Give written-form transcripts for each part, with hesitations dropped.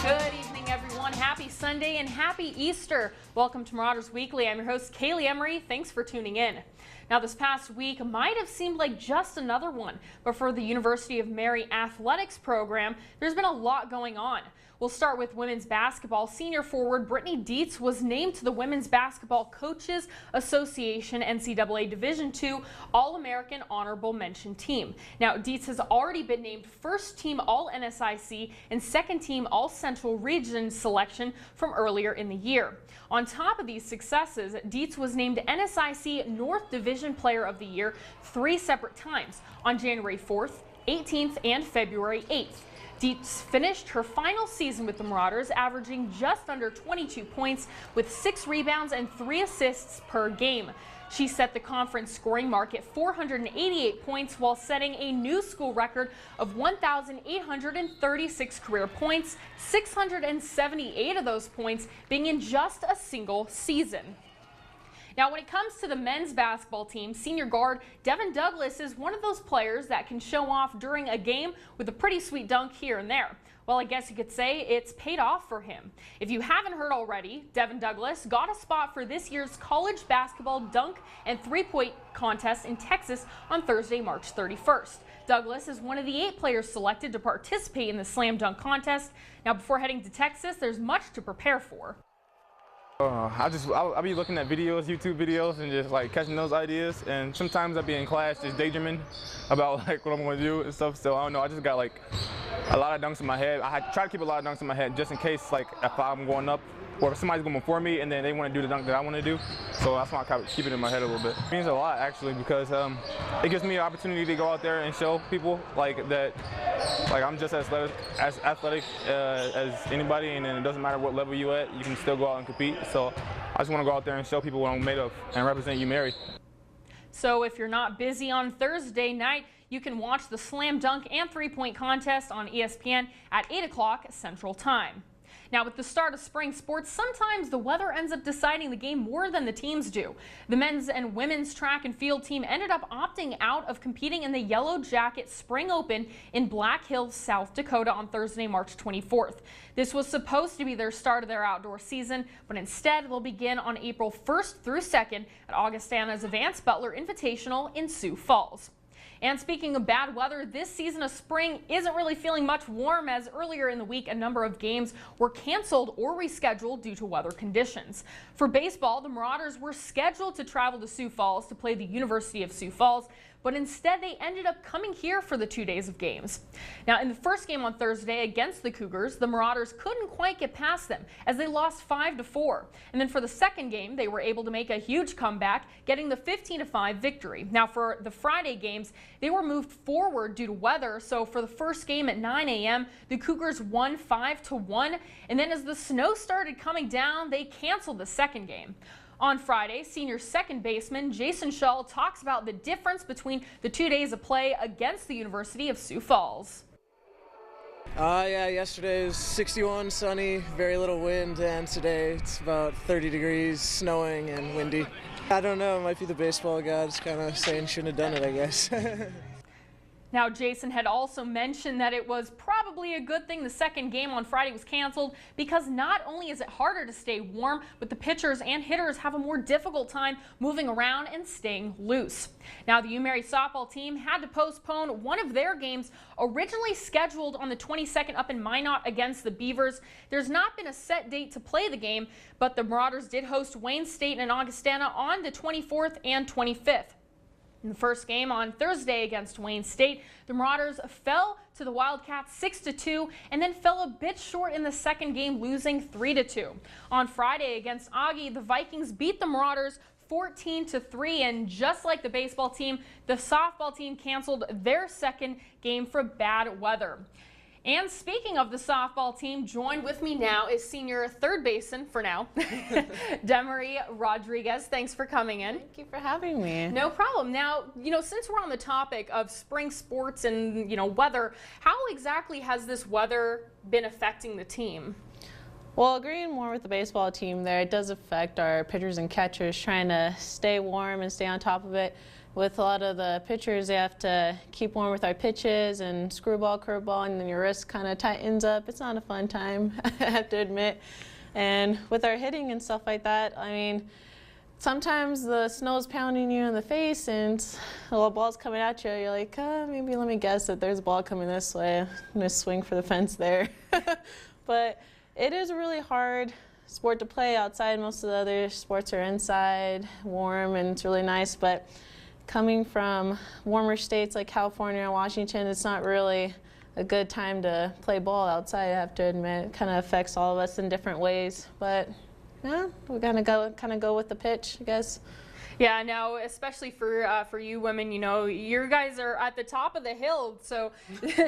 Good evening, everyone. Happy Sunday and happy Easter. Welcome to Marauders Weekly. I'm your host, Kaleigh Emery. Thanks for tuning in. Now, this past week might have seemed like just another one, but for the University of Mary athletics program, there's been a lot going on. We'll start with women's basketball. Senior forward Brittany Dietz was named to the Women's Basketball Coaches Association NCAA Division II All-American Honorable Mention Team. Now, Dietz has already been named first team All-NSIC and second team All-Central Region selection from earlier in the year. On top of these successes, Dietz was named NSIC North Division Player of the Year 3 separate times on January 4th, 18th, and February 8th. Dietz finished her final season with the Marauders, averaging just under 22 points with 6 rebounds and 3 assists per game. She set the conference scoring mark at 488 points while setting a new school record of 1,836 career points, 678 of those points being in just a single season. Now, when it comes to the men's basketball team, senior guard Devin Douglas is one of those players that can show off during a game with a pretty sweet dunk here and there. Well, I guess you could say it's paid off for him. If you haven't heard already, Devin Douglas got a spot for this year's college basketball dunk and three-point contest in Texas on Thursday, March 31st. Douglas is one of the 8 players selected to participate in the slam dunk contest. Now, before heading to Texas, there's much to prepare for. I'll be looking at videos, YouTube videos, and just like catching those ideas. And sometimes I'll be in class just daydreaming about like what I'm going to do and stuff. So I don't know. I just got like a lot of dunks in my head. I try to keep a lot of dunks in my head just in case like if I'm going up or if somebody's going before me and then they want to do the dunk that I want to do. So that's why I keep it in my head a little bit. It means a lot actually because it gives me an opportunity to go out there and show people like that. Like I'm just as athletic as anybody, and then it doesn't matter what level you at, you can still go out and compete. So I just want to go out there and show people what I'm made of and represent UMary. So if you're not busy on Thursday night, you can watch the slam dunk and three-point contest on ESPN at 8 o'clock Central Time. Now, with the start of spring sports, sometimes the weather ends up deciding the game more than the teams do. The men's and women's track and field team ended up opting out of competing in the Yellow Jacket Spring Open in Black Hills, South Dakota on Thursday, March 24th. This was supposed to be their start of their outdoor season, but instead they'll begin on April 1st through 2nd at Augustana's Vance Butler Invitational in Sioux Falls. And speaking of bad weather, this season of spring isn't really feeling much warm, as earlier in the week a number of games were canceled or rescheduled due to weather conditions. For baseball, the Marauders were scheduled to travel to Sioux Falls to play the University of Sioux Falls, but instead they ended up coming here for the 2 days of games. Now, in the first game on Thursday against the Cougars, the Marauders couldn't quite get past them as they lost 5-4. And then for the second game, they were able to make a huge comeback, getting the 15-5 victory. Now, for the Friday games, they were moved forward due to weather. So for the first game at 9 a.m., the Cougars won 5-1. And then as the snow started coming down, they canceled the second game. On Friday, senior second baseman Jason Shull talks about the difference between the 2 days of play against the University of Sioux Falls. Yeah, yesterday was 61, sunny, very little wind, and today it's about 30 degrees, snowing and windy. I don't know, it might be the baseball gods kind of saying shouldn't have done it, I guess. Now, Jason had also mentioned that it was probably a good thing the second game on Friday was canceled because not only is it harder to stay warm, but the pitchers and hitters have a more difficult time moving around and staying loose. Now, the UMary softball team had to postpone one of their games originally scheduled on the 22nd up in Minot against the Beavers. There's not been a set date to play the game, but the Marauders did host Wayne State and Augustana on the 24th and 25th. In the first game on Thursday against Wayne State, the Marauders fell to the Wildcats 6-2 and then fell a bit short in the second game, losing 3-2. On Friday against Augie, the Vikings beat the Marauders 14-3, and just like the baseball team, the softball team canceled their second game for bad weather. And speaking of the softball team, joined with me now is senior third baseman, for now, Emery Rodriguez. Thanks for coming in. Thank you for having me. No problem. Now, since we're on the topic of spring sports and, weather, how exactly has this weather been affecting the team? Well, agreeing more with the baseball team there, it does affect our pitchers and catchers trying to stay warm and stay on top of it. with a lot of the pitchers, they have to keep warm with our pitches and screwball, curveball, and then your wrist kind of tightens up. It's not a fun time, I have to admit. And with our hitting and stuff like that, I mean, sometimes the snow's pounding you in the face and a little ball's coming at you. You're like, maybe let me guess that there's a ball coming this way. I'm going to swing for the fence there. But it is a really hard sport to play outside. Most of the other sports are inside, warm, and it's really nice. But coming from warmer states like California and Washington, it's not really a good time to play ball outside, I have to admit. It kind of affects all of us in different ways. But yeah, we're gonna go with the pitch, I guess. Yeah, now especially for you women, you know, you guys are at the top of the hill, so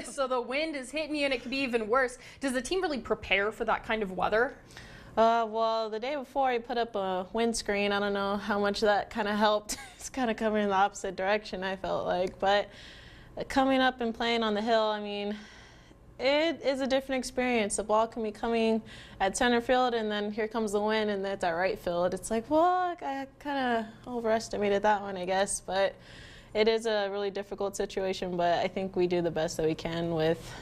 so the wind is hitting you and it could be even worse. Does the team really prepare for that kind of weather? Well, the day before I put up a windscreen. I don't know how much that kind of helped. It's kind of coming in the opposite direction, I felt like. But coming up and playing on the hill, I mean, it is a different experience. The ball can be coming at center field, and then here comes the wind, and it's at right field. It's like, well, I kind of overestimated that one, I guess. But it is a really difficult situation, but I think we do the best that we can with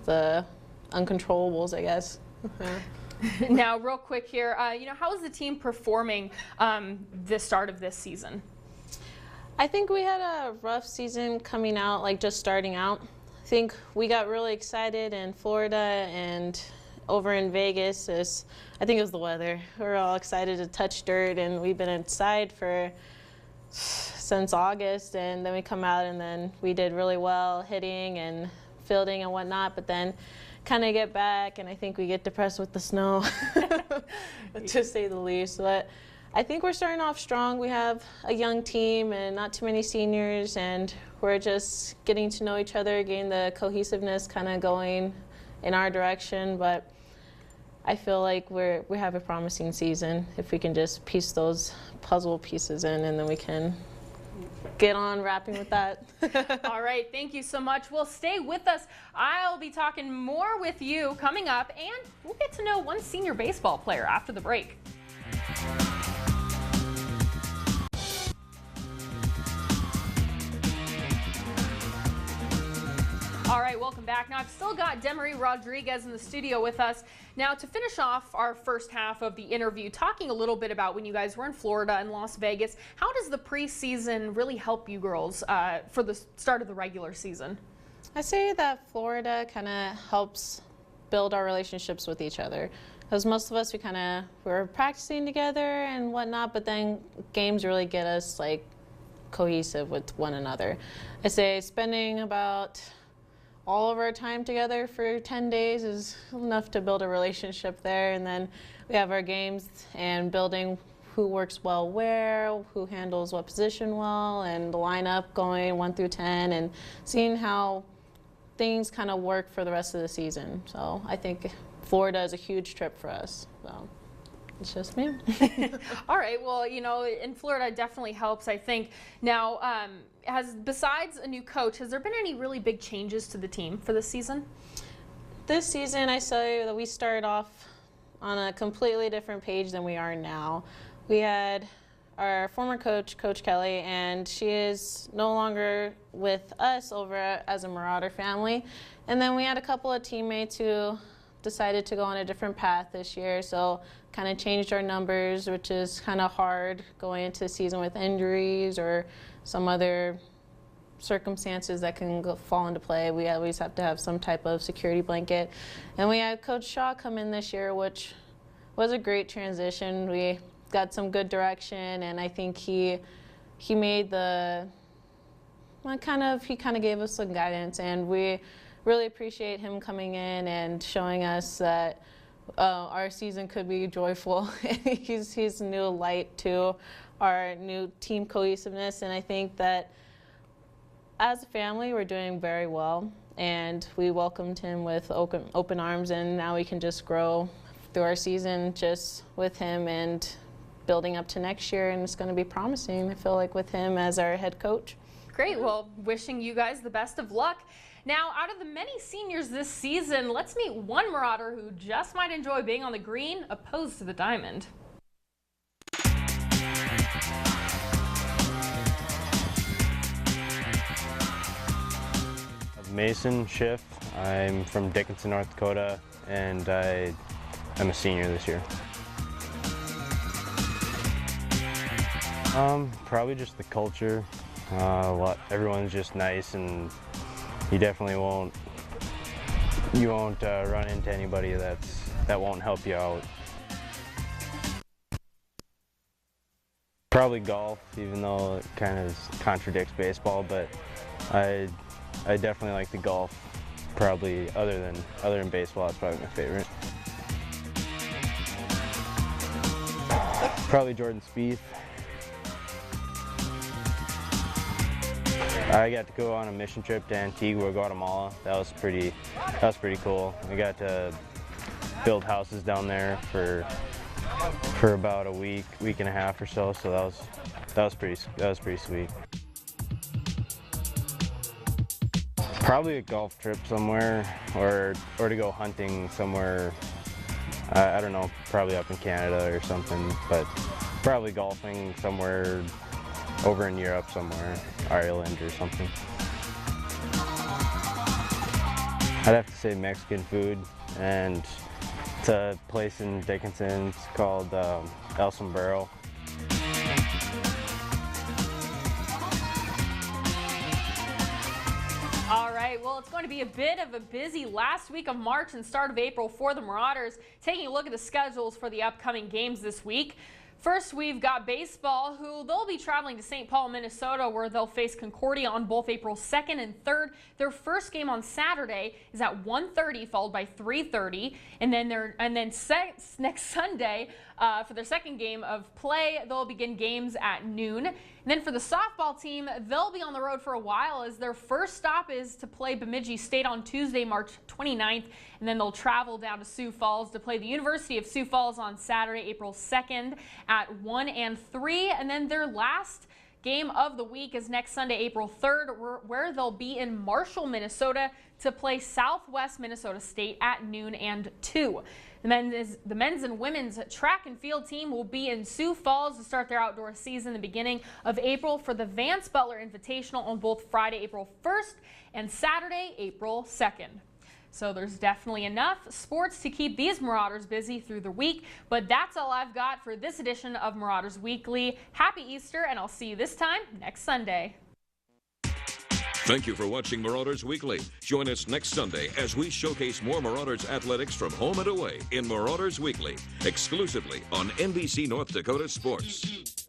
the uncontrollables, I guess. Now, real quick here, you know, how is the team performing the start of this season? I think we had a rough season coming out, like just starting out. I think we got really excited in Florida and over in Vegas. I think it was the weather. We were all excited to touch dirt, and we've been inside since August, and then we come out and then we did really well hitting and fielding and whatnot, but then kind of get back, and I think we get depressed with the snow, to say the least. But I think we're starting off strong. We have a young team and not too many seniors, and we're just getting to know each other, getting the cohesiveness kind of going in our direction. But I feel like we have a promising season if we can just piece those puzzle pieces in, and then we can get on wrapping with that. All right, thank you so much. Well, stay with us. I'll be talking more with you coming up, and we'll get to know one senior baseball player after the break. All right, welcome back. Now, I've still got Emery Rodriguez in the studio with us. Now, to finish off our first half of the interview, talking a little bit about when you guys were in Florida and Las Vegas, how does the preseason really help you girls for the start of the regular season? I say that Florida kind of helps build our relationships with each other. Because most of us, we were practicing together and whatnot, but then games really get us like cohesive with one another. I say spending about all of our time together for 10 days is enough to build a relationship there, and then we have our games and building who works well where, who handles what position well, and the lineup going 1 through 10, and seeing how things kind of work for the rest of the season. So I think Florida is a huge trip for us. So it's just me. All right, well, you know, in Florida it definitely helps, I think. Now, besides a new coach, has there been any really big changes to the team for this season? This season, I say that we started off on a completely different page than we are now. We had our former coach, Coach Kaleigh, and she is no longer with us over as a Marauder family. And then we had a couple of teammates who decided to go on a different path this year, so kind of changed our numbers, which is kind of hard going into the season with injuries or some other circumstances that can fall into play. We always have to have some type of security blanket. And we had Coach Shaw come in this year, which was a great transition. We got some good direction, and I think he made he kind of gave us some guidance, and we really appreciate him coming in and showing us that our season could be joyful. He's a new light to our new team cohesiveness, and I think that as a family we're doing very well, and we welcomed him with open arms, and now we can just grow through our season just with him and building up to next year, and it's going to be promising, I feel like, with him as our head coach. Great, well, wishing you guys the best of luck. Now, out of the many seniors this season, let's meet one Marauder who just might enjoy being on the green opposed to the diamond. Mason Schiff. I'm from Dickinson, North Dakota, and I'm a senior this year. Probably just the culture. Everyone's just nice, and you definitely won't run into anybody that won't help you out. Probably golf, even though it kind of contradicts baseball, but I definitely like the golf. Probably other than baseball, it's probably my favorite. Probably Jordan Spieth. I got to go on a mission trip to Antigua, Guatemala. That was pretty cool. I got to build houses down there for about a week and a half or so. So that was pretty sweet. Probably a golf trip somewhere, or to go hunting somewhere. I don't know, probably up in Canada or something, but probably golfing somewhere over in Europe somewhere, Ireland or something. I'd have to say Mexican food, and it's a place in Dickinson. It's called El Sombrero. All right, well, it's going to be a bit of a busy last week of March and start of April for the Marauders. Taking a look at the schedules for the upcoming games this week. First, we've got baseball, who they'll be traveling to St. Paul, Minnesota, where they'll face Concordia on both April 2nd and 3rd. Their first game on Saturday is at 1:30, followed by 3:30, and then next Sunday for their second game of play, they'll begin games at noon. And then for the softball team, they'll be on the road for a while, as their first stop is to play Bemidji State on Tuesday, March 29th, and then they'll travel down to Sioux Falls to play the University of Sioux Falls on Saturday, April 2nd at 1 and 3, and then their last game of the week is next Sunday, April 3rd, where they'll be in Marshall, Minnesota to play Southwest Minnesota State at noon and 2. The men's and women's track and field team will be in Sioux Falls to start their outdoor season the beginning of April for the Vance Butler Invitational on both Friday, April 1st and Saturday, April 2nd. So there's definitely enough sports to keep these Marauders busy through the week, but that's all I've got for this edition of Marauders Weekly. Happy Easter, and I'll see you this time next Sunday. Thank you for watching Marauders Weekly. Join us next Sunday as we showcase more Marauders athletics from home and away in Marauders Weekly, exclusively on NBC North Dakota Sports.